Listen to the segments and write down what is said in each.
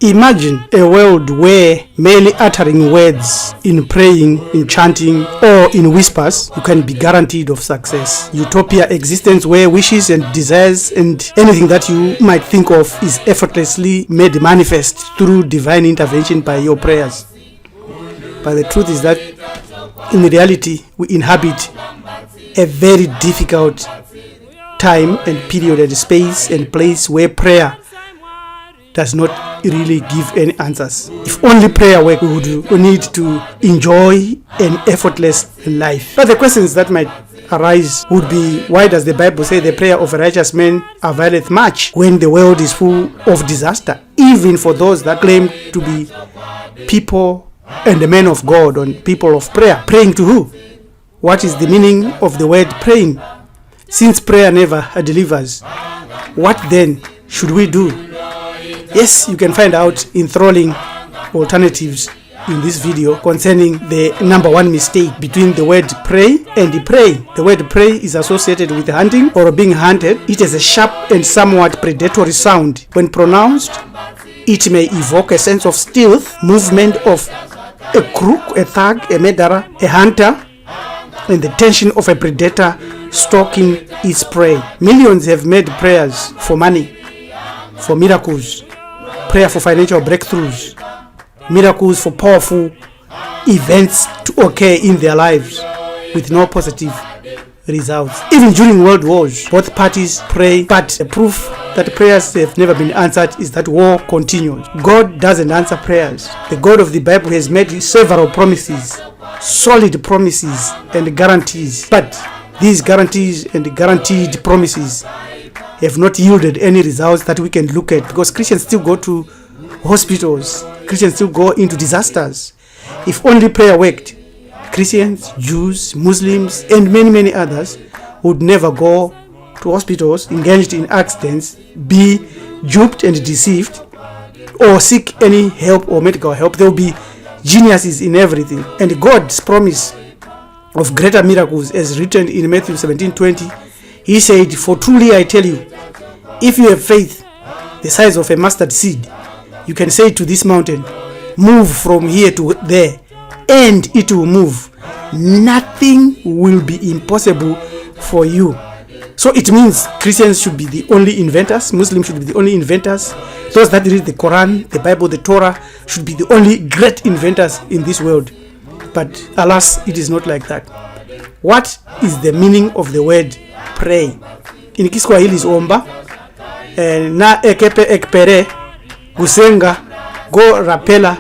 Imagine a world where merely uttering words in praying, in chanting, or in whispers, you can be guaranteed of success. Utopia existence where wishes and desires and anything that you might think of is effortlessly made manifest through divine intervention by your prayers. But the truth is that in reality, we inhabit a very difficult time and period and space and place where prayer does not really give any answers. If only prayer work, we need to enjoy an effortless life. But the questions that might arise would be, why does the Bible say the prayer of a righteous man availeth much when the world is full of disaster, even for those that claim to be people and the men of God and people of prayer? Praying to who? What is the meaning of the word praying? Since prayer never delivers, what then should we do? Yes, you can find out enthralling alternatives in this video concerning the number one mistake between the word pray and pray. The word pray is associated with hunting or being hunted. It has a sharp and somewhat predatory sound. When pronounced, it may evoke a sense of stealth, movement of a crook, a thug, a murderer, a hunter, and the tension of a predator stalking its prey. Millions have made prayers for money, for miracles, prayer for financial breakthroughs, miracles for powerful events to occur in their lives with no positive results. Even during world wars, both parties pray, but the proof that prayers have never been answered is that war continues. God doesn't answer prayers. The God of the Bible has made several promises, solid promises and guarantees, but these guarantees and guaranteed promises have not yielded any results that we can look at, because Christians still go to hospitals, Christians still go into disasters. If only prayer worked, Christians, Jews, Muslims, and many others would never go to hospitals, engaged in accidents, be duped and deceived, or seek any help or medical help. There will be geniuses in everything. And God's promise of greater miracles, as written in Matthew 17:20, he said, "For truly I tell you, if you have faith the size of a mustard seed, you can say to this mountain, move from here to there, and it will move. Nothing will be impossible for you." So it means Christians should be the only inventors, Muslims should be the only inventors, those that read the Quran, the Bible, the Torah should be the only great inventors in this world. But alas, it is not like that. What is the meaning of the word pray? In Kiswahili is omba-na-ekpe, ekpere, Gusenga, go rapela,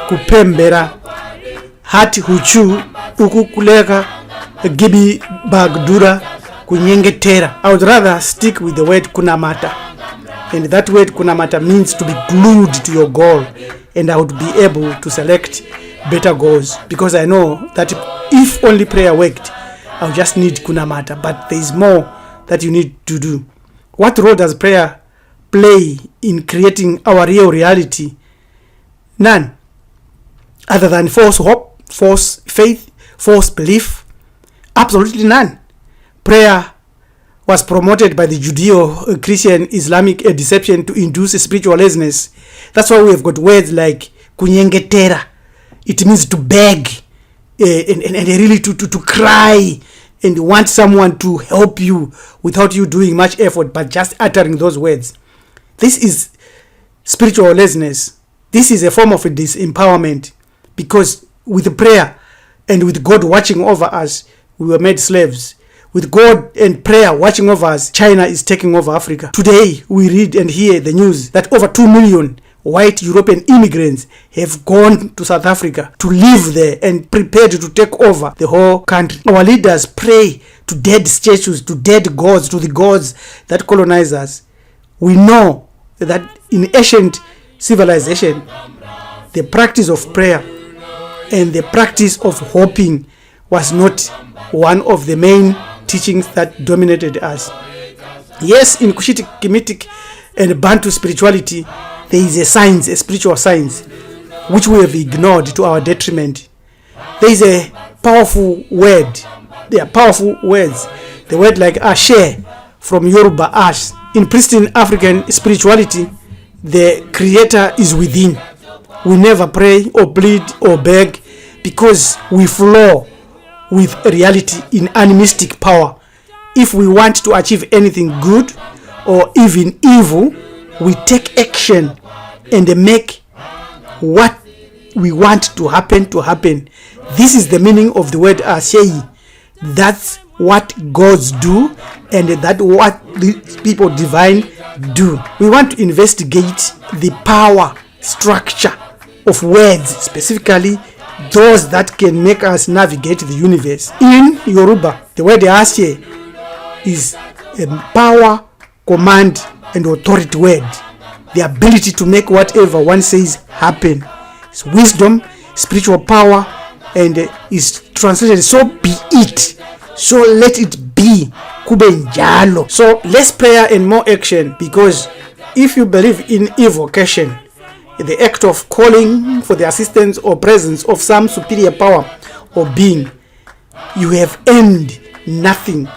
kupemphera, kadhachuu, ukukuleka, gibi bagdura, kunyengetera. I would rather stick with the word kunamata. And that word kunamata means to be glued to your goal. And I would be able to select better goals, because I know that if only prayer worked, I'll just need kunamata. But there is more that you need to do. What role does prayer play in creating our real reality? None. Other than false hope, false faith, false belief. Absolutely none. Prayer was promoted by the Judeo-Christian Islamic deception to induce spiritual laziness. That's why we have got words like kunyengetera. It means to beg and really to cry and want someone to help you without you doing much effort, but just uttering those words. This is spiritual laziness. This is a form of disempowerment, because with prayer and with God watching over us, we were made slaves. With God and prayer watching over us, China is taking over Africa. Today, we read and hear the news that over 2 million white European immigrants have gone to South Africa to live there and prepared to take over the whole country. Our leaders pray to dead statues, to dead gods, to the gods that colonize us. We know that in ancient civilization, the practice of prayer and the practice of hoping was not one of the main teachings that dominated us. Yes, in Cushitic, Kemetic, and Bantu spirituality, there is a science, a spiritual science, which we have ignored to our detriment. There is a powerful word. There are powerful words. The word like ashe from Yoruba ash. In pristine African spirituality, the Creator is within. We never pray or plead or beg because we flow with reality in animistic power. If we want to achieve anything good or even evil, we take action and make what we want to happen. This is the meaning of the word ashe. That's what gods do, and that's what the people divine do. We want to investigate the power structure of words, specifically those that can make us navigate the universe. In Yoruba, the word ashe is a power, command, and authority word. The ability to make whatever one says happen. It's wisdom, spiritual power, and is translated, so be it, so let it be, kube njalo. So less prayer and more action, because if you believe in evocation, the act of calling for the assistance or presence of some superior power or being, you have earned nothing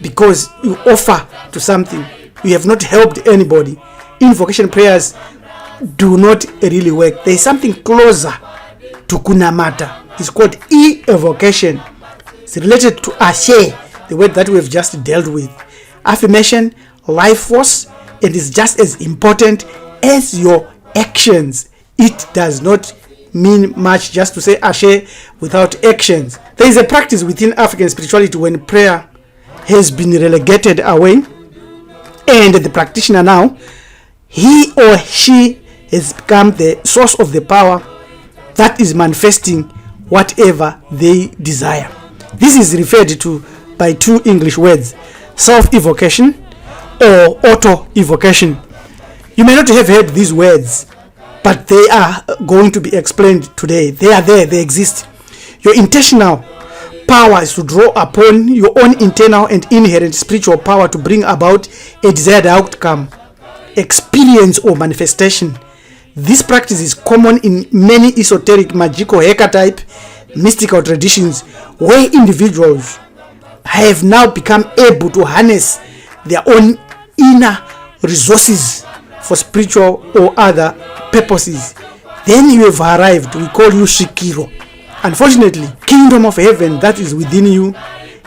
because you offer to something. You have not helped anybody. Invocation prayers do not really work. There is something closer to kunamata. It's called evocation. It's related to ashe, the word that we've just dealt with. Affirmation, life force, and is just as important as your actions. It does not mean much just to say ashe without actions. There is a practice within African spirituality when prayer has been relegated away, and the practitioner now, he or she has become the source of the power that is manifesting whatever they desire. This is referred to by two English words, self-evocation or auto-evocation. You may not have heard these words, but they are going to be explained today. They are there, they exist. Your intentional power is to draw upon your own internal and inherent spiritual power to bring about a desired outcome, experience, or manifestation. This practice is common in many esoteric, magical, archetype, mystical traditions where individuals have now become able to harness their own inner resources for spiritual or other purposes. Then you have arrived. We call you Shikiro. Unfortunately, kingdom of heaven that is within you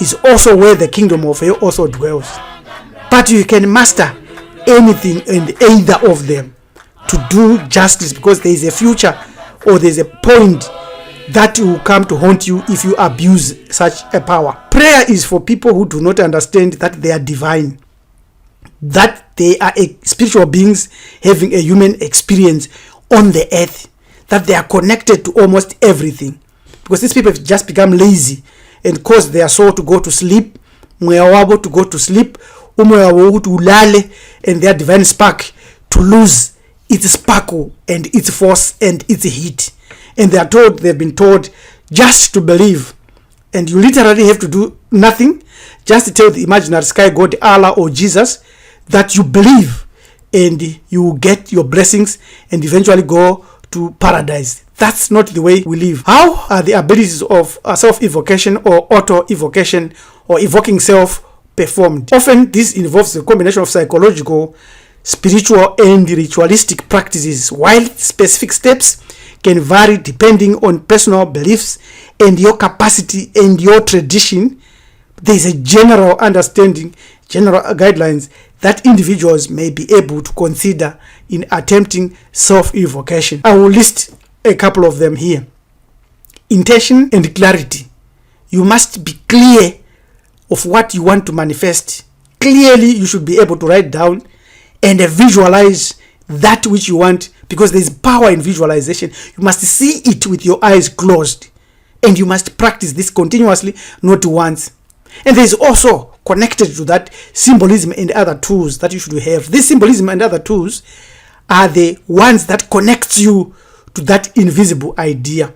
is also where the kingdom of hell also dwells. But you can master anything and either of them to do justice, because there is a future or there is a point that will come to haunt you if you abuse such a power. Prayer is for people who do not understand that they are divine, that they are spiritual beings having a human experience on the earth, that they are connected to almost everything. Because these people have just become lazy and cause their soul to go to sleep, moya wabo to go to sleep, umoya wabo to ulale, and their divine spark to lose its sparkle and its force and its heat. And they've been told just to believe. And you literally have to do nothing, just to tell the imaginary sky god, Allah or Jesus, that you believe, and you will get your blessings and eventually go to paradise. That's not the way we live. How are the abilities of self-evocation or auto-evocation or evoking self performed? Often this involves a combination of psychological, spiritual, and ritualistic practices, while specific steps can vary depending on personal beliefs and your capacity and your tradition. There is a general understanding, general guidelines that individuals may be able to consider in attempting self-evocation. I will list a couple of them here. Intention and clarity. You must be clear of what you want to manifest. Clearly, you should be able to write down and visualize that which you want, because there is power in visualization. You must see it with your eyes closed, and you must practice this continuously, not once. And there is also connected to that symbolism and other tools that you should have. This symbolism and other tools are the ones that connect you to that invisible idea.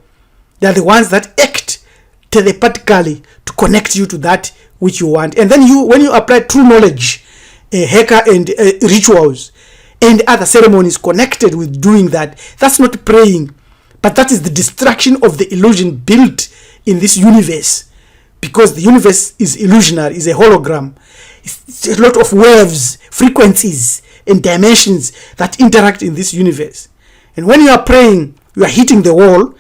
They are the ones that act telepathically to connect you to that which you want. And then when you apply true knowledge, heka and rituals and other ceremonies connected with doing that, that's not praying, but that is the destruction of the illusion built in this universe. Because the universe is illusionary, is a hologram. It's a lot of waves, frequencies, and dimensions that interact in this universe. And when you are praying, you are hitting the wall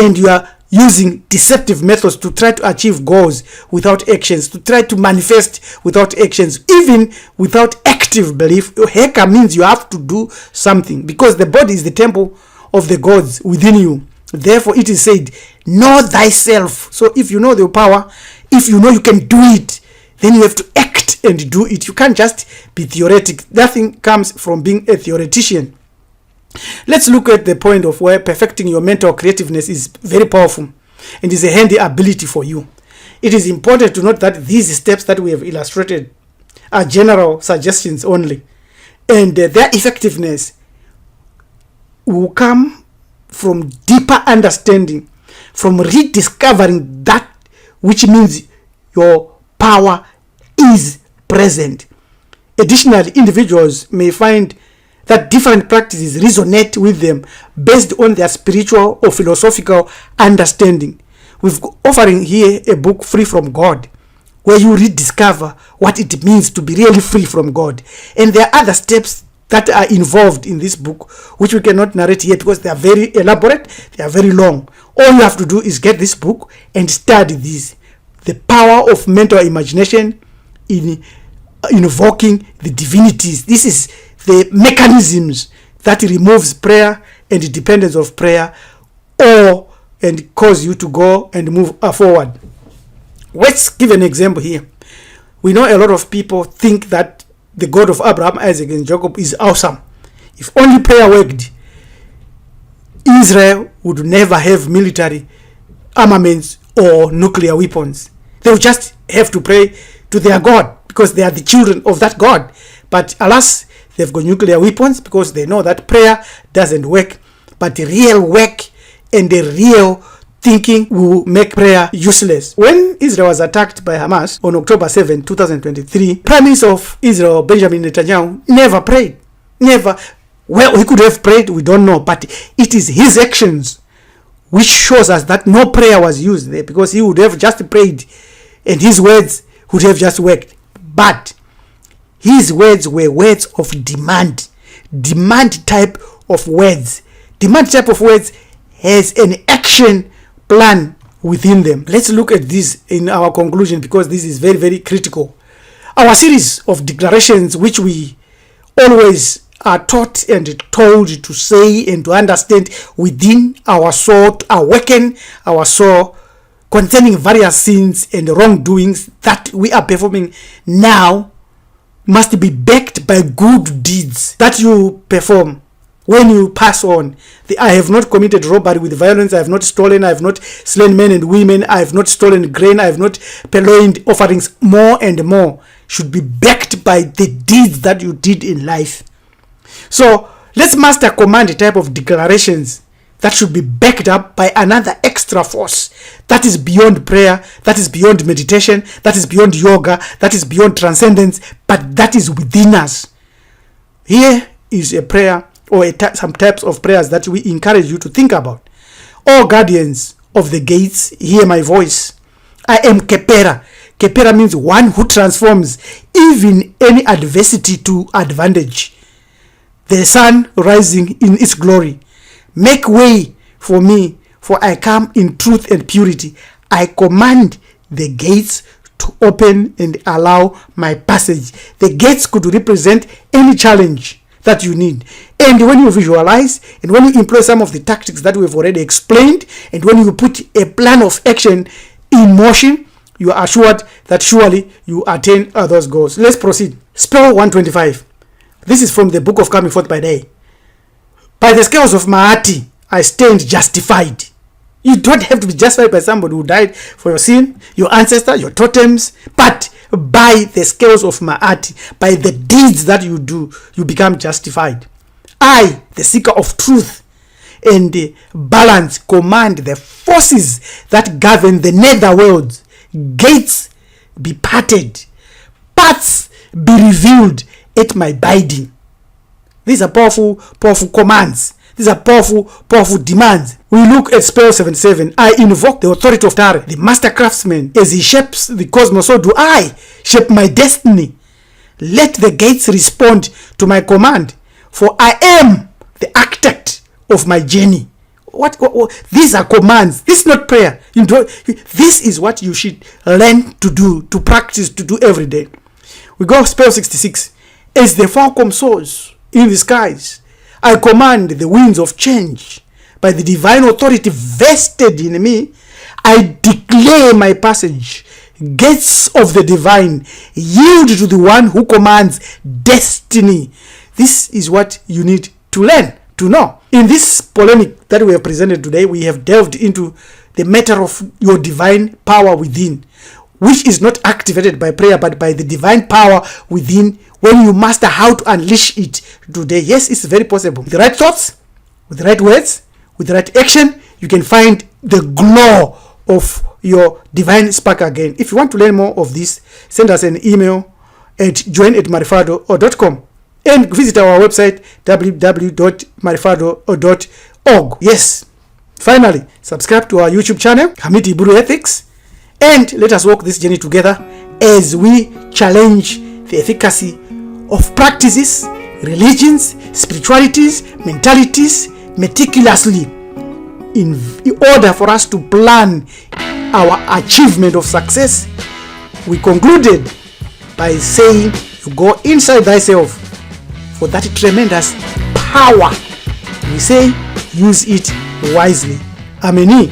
and you are using deceptive methods to try to achieve goals without actions, to try to manifest without actions, even without active belief. Heka means you have to do something, because the body is the temple of the gods within you. Therefore, it is said, know thyself. So if you know the power, if you know you can do it, then you have to act and do it. You can't just be theoretic. Nothing comes from being a theoretician. Let's look at the point of where perfecting your mental creativeness is very powerful and is a handy ability for you. It is important to note that these steps that we have illustrated are general suggestions only, and their effectiveness will come from deeper understanding, from rediscovering that which means your power is present. Additionally, individuals may find that different practices resonate with them based on their spiritual or philosophical understanding. We're offering here a book, Free from God, where you rediscover what it means to be really free from God. And there are other steps that are involved in this book, which we cannot narrate here because they are very elaborate, they are very long. All you have to do is get this book and study this. The power of mental imagination in invoking the divinities. This is the mechanisms that removes prayer and the dependence of prayer, and cause you to go and move forward. Let's give an example here. We know a lot of people think that the God of Abraham, Isaac, and Jacob is awesome. If only prayer worked, Israel would never have military armaments or nuclear weapons. They would just have to pray to their God because they are the children of that God. But alas, they've got nuclear weapons because they know that prayer doesn't work. But the real work and the real thinking will make prayer useless. When Israel was attacked by Hamas on October 7, 2023, Prime Minister of Israel, Benjamin Netanyahu, never prayed. Never. Well, he could have prayed, we don't know. But it is his actions which shows us that no prayer was used there, because he would have just prayed and his words would have just worked. But his words were words of demand. Demand type of words. Demand type of words has an action plan within them. Let's look at this in our conclusion, because this is very, very critical. Our series of declarations, which we always are taught and told to say and to understand within our soul, to awaken our soul concerning various sins and wrongdoings that we are performing now, must be backed by good deeds that you perform when you pass on. I have not committed robbery with violence, I have not stolen, I have not slain men and women, I have not stolen grain, I have not purloined offerings. More and more should be backed by the deeds that you did in life. So let's master command type of declarations that should be backed up by another extra force that is beyond prayer, that is beyond meditation, that is beyond yoga, that is beyond transcendence, but that is within us. Here is a prayer, or some types of prayers that we encourage you to think about. All guardians of the gates, hear my voice. I am Kepera. Kepera means one who transforms even any adversity to advantage. The sun rising in its glory. Make way for me, for I come in truth and purity. I command the gates to open and allow my passage. The gates could represent any challenge that you need. And when you visualize, and when you employ some of the tactics that we've already explained, and when you put a plan of action in motion, you are assured that surely you attain those goals. Let's proceed. Spell 125. This is from the book of Coming Forth by Day. By the scales of Maati, I stand justified. You don't have to be justified by somebody who died for your sin, your ancestor, your totems, but by the scales of Maati, by the deeds that you do, you become justified. I, the seeker of truth and balance, command the forces that govern the netherworld. Gates be parted, paths be revealed at my bidding. These are powerful, powerful commands. These are powerful, powerful demands. We look at spell 77. I invoke the authority of Tare, the master craftsman. As he shapes the cosmos, so do I shape my destiny. Let the gates respond to my command, for I am the architect of my journey. What these are commands. This is not prayer. This is what you should learn to do, to practice, to do every day. We go spell 66. As the falcon soars in the skies, I command the winds of change. By the divine authority vested in me, I declare my passage. Gates of the divine yield to the one who commands destiny. This is what you need to learn, to know. In this polemic that we have presented today, we have delved into the matter of your divine power within, which is not activated by prayer, but by the divine power within when you master how to unleash it today. Yes, it's very possible. With the right thoughts, with the right words, with the right action, you can find the glow of your divine spark again. If you want to learn more of this, send us an email at join@marifado.com and visit our website www.marifado.org. Yes, finally, subscribe to our YouTube channel, Hamiti Buru Ethics, and let us walk this journey together as we challenge the efficacy of practices, religions, spiritualities, mentalities meticulously in order for us to plan our achievement of success. We concluded by saying, you go inside thyself for that tremendous power. We say, use it wisely. Amen.